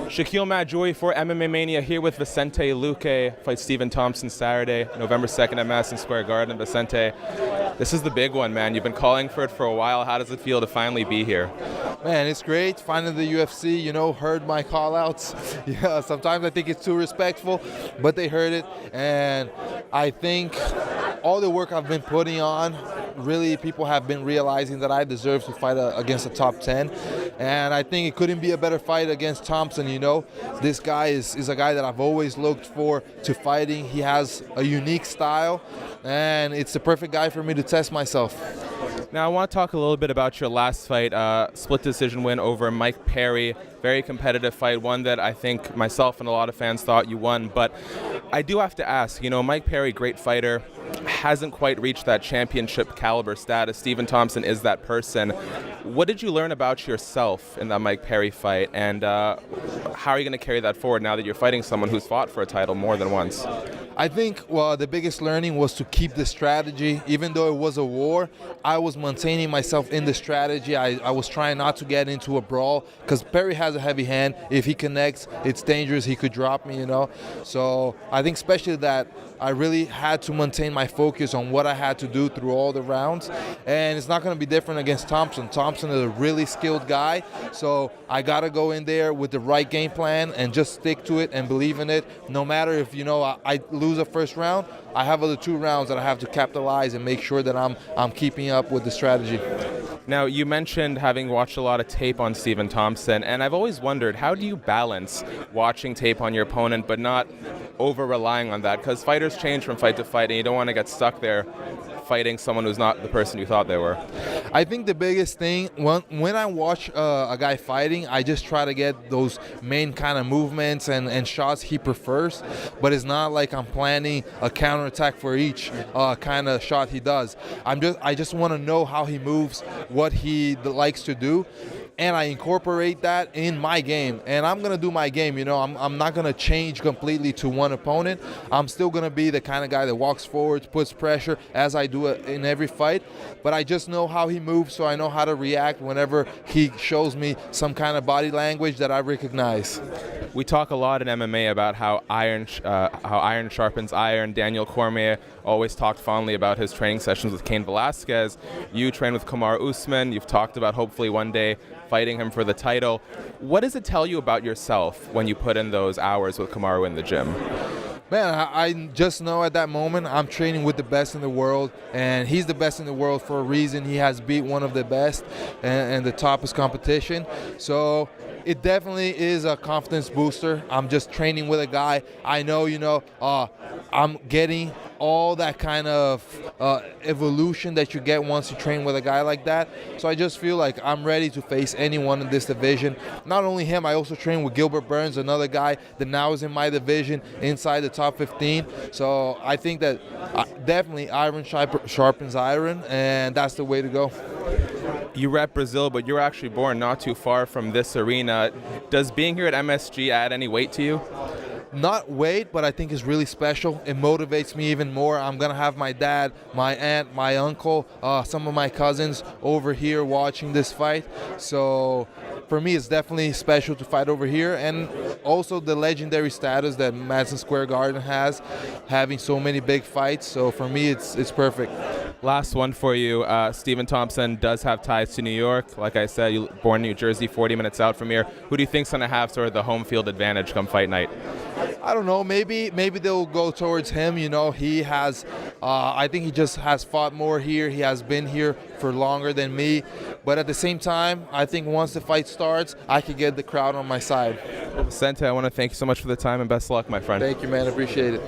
Shaquille Majoui for MMA Mania here with Vicente Luque. Fights Stephen Thompson Saturday, November 2nd at Madison Square Garden. Vicente, this is the big one, man. You've been calling for it for a while. How does it feel to finally be here? Man, it's great. Finally the UFC, heard my call-outs. Yeah, sometimes I think it's too respectful, but they heard it. And I think all the work I've been putting on, really people have been realizing that I deserve to fight against the top 10. And I think it couldn't be a better fight against Thompson, This guy is a guy that I've always looked for to fighting. He has a unique style, and it's the perfect guy for me to test myself. Now, I want to talk a little bit about your last fight, split decision win over Mike Perry. Very competitive fight, one that I think myself and a lot of fans thought you won. But I do have to ask, Mike Perry, great fighter, hasn't quite reached that championship caliber status. Stephen Thompson is that person. What did you learn about yourself in that Mike Perry fight, and how are you going to carry that forward now that you're fighting someone who's fought for a title more than once? I think the biggest learning was to keep the strategy. Even though it was a war, I was maintaining myself in the strategy. I was trying not to get into a brawl because Perry has a heavy hand. If he connects, it's dangerous. He could drop me, So I think especially that I really had to maintain my focus on what I had to do through all the rounds. And it's not going to be different against Thompson. Thompson is a really skilled guy. So I got to go in there with the right game plan and just stick to it and believe in it. No matter if, I lose a first round, I have other 2 rounds that I have to capitalize and make sure that I'm keeping up with the strategy. Now, you mentioned having watched a lot of tape on Stephen Thompson, and I've always wondered, how do you balance watching tape on your opponent but not over-relying on that? Because fighters change from fight to fight, and you don't want to get stuck there fighting someone who's not the person you thought they were. I think the biggest thing, when I watch a guy fighting, I just try to get those main kind of movements and shots he prefers, but it's not like I'm planning a counterattack for each kind of shot he does. I just want to know how he moves, what he likes to do, and I incorporate that in my game. And I'm going to do my game, I'm not going to change completely to one opponent. I'm still going to be the kind of guy that walks forward, puts pressure, as I do it in every fight. But I just know how he moves, so I know how to react whenever he shows me some kind of body language that I recognize. We talk a lot in MMA about how iron sharpens iron. Daniel Cormier always talked fondly about his training sessions with Cain Velasquez. You train with Kamaru Usman. You've talked about hopefully one day fighting him for the title. What does it tell you about yourself when you put in those hours with Kamaru in the gym? Man, I just know at that moment I'm training with the best in the world, and he's the best in the world for a reason. He has beat one of the best and the toughest competition. So it definitely is a confidence booster. I'm just training with a guy. I know, I'm getting all that kind of evolution that you get once you train with a guy like that. So I just feel like I'm ready to face anyone in this division. Not only him, I also train with Gilbert Burns, another guy that now is in my division inside the top 15. So I think that definitely iron sharpens iron, and that's the way to go. You rep Brazil, but you're actually born not too far from this arena. Does being here at MSG add any weight to you? Not weight, but I think it's really special. It motivates me even more. I'm going to have my dad, my aunt, my uncle, some of my cousins over here watching this fight. So for me, it's definitely special to fight over here. And also the legendary status that Madison Square Garden has, having so many big fights. So for me, it's perfect. Last one for you. Stephen Thompson does have ties to New York. Like I said, you born in New Jersey, 40 minutes out from here. Who do you think's going to have sort of the home field advantage come fight night? I don't know. Maybe they'll go towards him. He has. I think he just has fought more here. He has been here for longer than me. But at the same time, I think once the fight starts, I could get the crowd on my side. Well, Vicente, I want to thank you so much for the time and best of luck, my friend. Thank you, man. Appreciate it.